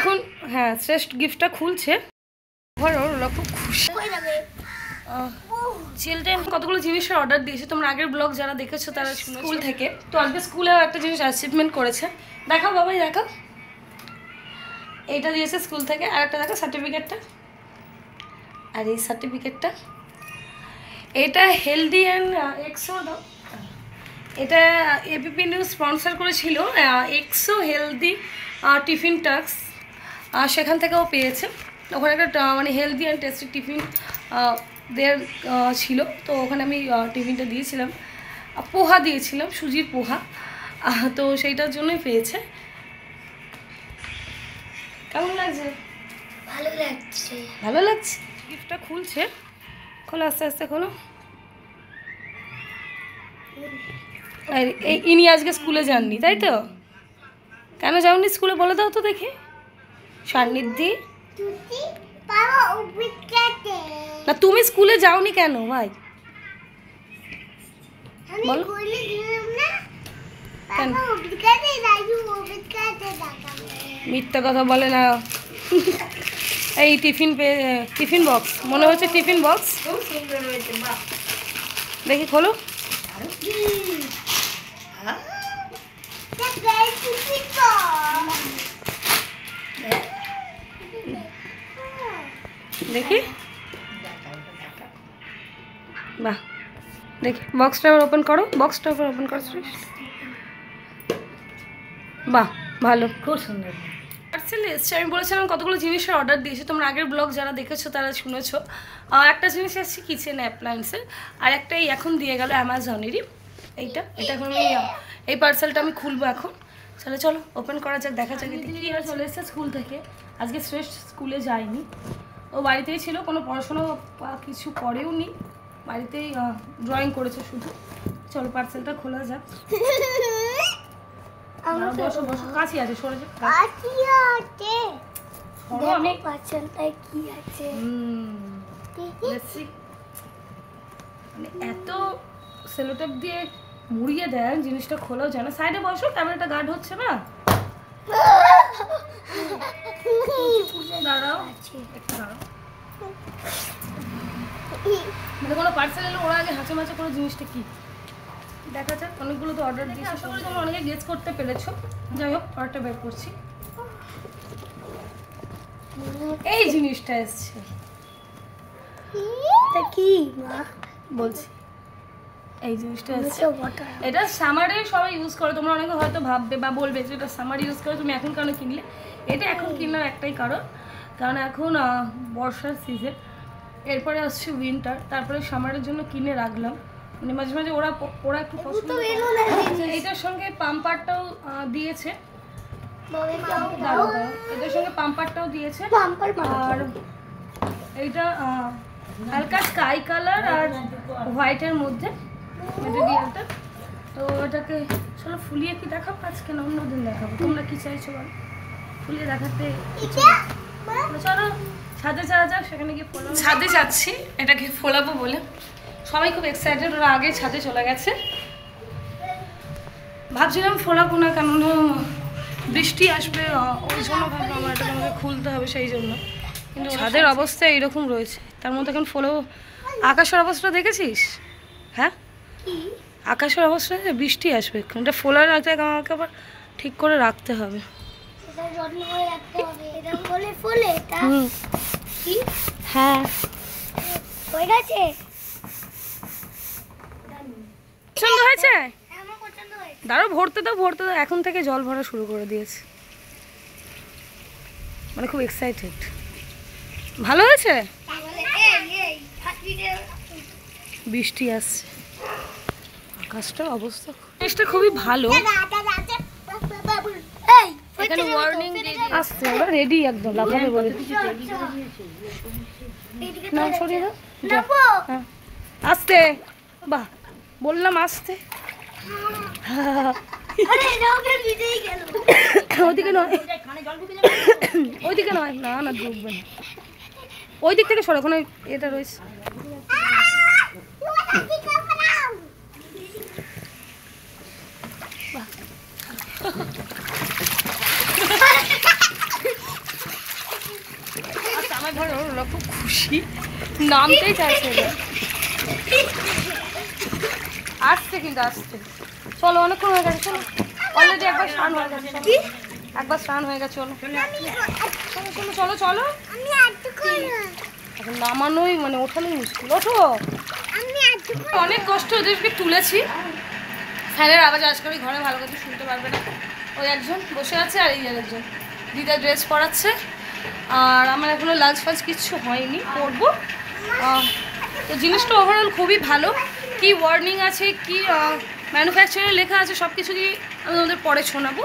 এখন হ্যাঁ শ্রেষ্ঠ গিফটটা খুলছে। ওরা খুব খুশি। চিলড্রেন কতগুলো জিনিসের অর্ডার দিয়েছে, তোমরা আগের ব্লগ যারা দেখেছো তারা স্কুল থেকে। তো আজকে স্কুলেও একটা জিনিস অ্যাচিভমেন্ট করেছে। দেখাও বাবাই দেখাও, এইটা দিয়েছে স্কুল থেকে। আর একটা দেখো সার্টিফিকেটটা, আর এই সার্টিফিকেটটা এটা হেলদি অ্যান্ড এক্সো দাও। এটা এবিপি নিউজ স্পন্সর করেছিল, এক্সো হেলদি টিফিন টাস্ক, সেখান থেকেও পেয়েছে। ওখানে একটা মানে হেলদি অ্যান্ড টেস্টি টিফিন দেয়ার ছিল, তো ওখানে আমি টিফিনটা দিয়েছিলাম, পোহা দিয়েছিলাম, সুজির পোহা, তো সেইটার জন্যই পেয়েছে। কেমন লাগছে? ভালো লাগছে। ভালো লাগছে। গিফটটা খুলছে, খোলো আস্তে আস্তে খোলো। আর ইনি আজকে স্কুলে যাননি তাই তো? কেন যাওনি স্কুলে বলে দাও তো দেখি। সান্নিধ্যি না, তুমি স্কুলে যাওনি কেন ভাই? মিথ্যা কথা বলে না। এই টিফিন বক্স মনে হচ্ছে টিফিন বক্স। দেখি খোলো। দেখি বাহ, দেখি বক্সটা ওপেন করো, বক্সটা ওপেন করো। বাহ ভালো, খুব সুন্দর পার্সেল এসছে। আমি বলেছিলাম কতগুলো জিনিসের অর্ডার দিয়েছি, তোমরা আগের ব্লগ যারা দেখেছো তারা শুনেছো। একটা জিনিস এসেছে কিচেন অ্যাপ্লায়েন্সের, আর একটা এই এখন দিয়ে গেল অ্যামাজনেরই। এটা এখন আমি এই পার্সেলটা আমি খুলবো এখন। চলো চলো ওপেন করা যাক, দেখা যাক কি আর। চলে এসেছে স্কুল থেকে। আজকে শ্রেষ্ঠ স্কুলে যায়নি, ও বাড়িতেই ছিল, কোনো পড়াশোনা কিছু করেও নি, বাড়িতেই ড্রয়িং করেছে শুধু। চলো পার্সেলটা খোলা যাক। বসো বসো, কাছে আছে, সরে যাও। আমি পার্সেলটায় কি আছে? মানে এত সেলোটেপ দিয়ে মুড়িয়ে দেন, জিনিসটা খোলাও যায় না। সাইডে বসো, ক্যামেরাটা গার্ড হচ্ছে না। দাঁড়াও একটু দাঁড়াও। মানে কোনো পার্সেল এলে ওরা আগে হাঁচে মাচে করে জিনিসটা কি দেখা যাক। অনেকগুলো তো অর্ডার দিয়েছি, আশা করি তোমরা অনেকে গেস করতে পেরেছো। যাই হোক অর্ডারটা বের করছি। এই জিনিসটা এসছে, কি বলছি এই জিনিসটা এসছে। এটা সামারে সবাই ইউজ করে, তোমরা অনেকে হয়তো ভাববে বা বলবে যে এটা সামার ইউজ করে তুমি এখন কেন কিনলে। এটা এখন কিনার একটাই কারণ এখন বর্ষার সিজন, এরপরে আসছে উইন্টার, তারপরে সামারের জন্য কিনে রাখলাম। মানে মাঝে মাঝে ওরা একটু পছন্দ করে। এটার সঙ্গে পাম্পারটাও দিয়েছে, এটার সঙ্গে পাম্পারটাও দিয়েছে। আর এইটা হালকা স্কাই কালার আর হোয়াইটের মধ্যে মেটেরিয়ালটা। তো এটাকে চলো ফুলিয়ে কি দেখাবো আজকে, না অন্যদিন দেখাবো? তোমরা কি চাইছো বলো? ফুলিয়ে দেখাতে চলো ছাদে যাওয়া যাক, সেখানে গিয়ে ফোলাবো। ছাদে যাচ্ছি এটাকে ফোলাবো বলে, সবাই খুব এক্সাইটেড। ওরা আগে ছাদে চলে গেছে। ভাবছিলাম ফোলাবো না, কেন বৃষ্টি আসবে, ওই জন্য ভাবলাম আমার এটাকে আমাকে খুলতে হবে সেই জন্য। কিন্তু ছাদের অবস্থা এইরকম রয়েছে, তার মধ্যে এখন ফোলাবো। আকাশের অবস্থা দেখেছিস? হ্যাঁ আকাশের অবস্থা, বৃষ্টি আসবে, এটা ফোলার আগে আমাকে আবার ঠিক করে রাখতে হবে। হ্যাঁ পছন্দ হয়েছে? দাঁড়াও ভরতে দাও এখন থেকে জল ভরা শুরু করে দিয়েছে, মানে খুব এক্সাইটেড। ভালো হয়েছে? বৃষ্টি আসছে, আকাশটা অবস্থা জিনিসটা খুবই ভালো। এখানে ওয়ার্নিং আসছে, ওরা রেডি একদম লাফাবে বলে। না সরিয়ে দাও, হ্যাঁ আসতে, বাহ বললাম আসতে। ওইদিকে নয়, ওইদিকে নয়, না না ডুববে না, ওই দিক থেকে সরো, ওখানে এটা রয়েছে। কত খুশি, নামতেই চাইছে না। আসছে কিন্তু আসছে। চলো অনেকক্ষণ হয়ে গেছে, চলো অলরেডি একবার স্নান হয়ে গেছে, একবার স্নান হয়ে গেছে। চলো চলো চলো চলো, এখন নামানোই মানে ওঠানোই মুশকিল। ওঠো, অনেক কষ্ট ওদেরকে তুলেছি। ফ্যানের আওয়াজ আজ করে ঘরে ভালো করে শুনতে পারবে না। ওই একজন বসে আছে আর এই একজন দিদা ড্রেস পরাচ্ছে। আর আমার এখনো লাঞ্চ ফাঞ্চ কিচ্ছু হয়নি, করবো। তো জিনিসটা ওভারঅল খুবই ভালো। কি ওয়ার্নিং আছে, কি ম্যানুফ্যাকচারে লেখা আছে, সব কিছু দিয়ে আমি ওদের পরে শোনাবো।